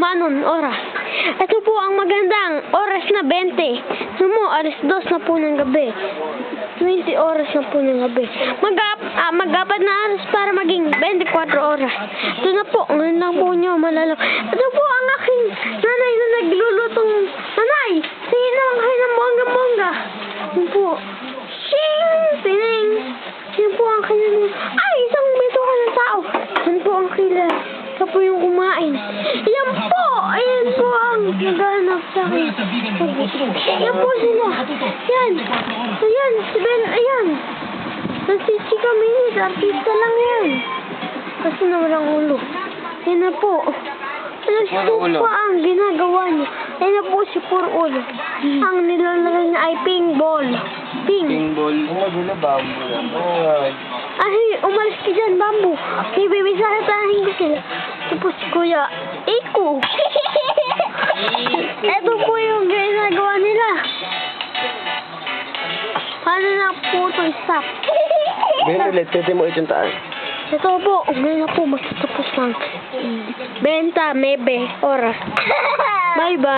Manon, oras. Ito po ang magandang oras na 20. Sumo, alas 2 na po ng gabi. 20 oras na po ng gabi. Mag-apat na oras para maging 24 oras. Ito na po, ngayon lang po nyo malalang. Ito po ang aking nanay na naglulutong. Nanay, tingin naman kayo ng bongga-bongga. Yun po. Shing! Tining! Yan po ang kanyang... Ay, isang beso ka ng tao. Yan po ang killer. Siya po yung kumain. Yan po! Ayan po ang naghahanap sa akin. Yan po sila. Yan. Ayan, si Ben, ayan. Nagsichika minit. Artista lang yan. Kasi na walang ulo. Yan na po. Ano po ang ginagawa niya? Yan na po si Puro Ulo. Ang nilalagay niya ay ping ball. Ping ball. Magulo, bambo lang. Ay, umalis ka dyan, bambo. May bibisahatahin ko sila. Ito po si Kuya Iko. Ito po yung ginagawa nila. Paano na po ito stop? Ulit, pwede mo itong taas. Ito po, ngayon na po magtatapos ng 20, maybe, oras. Bye-bye.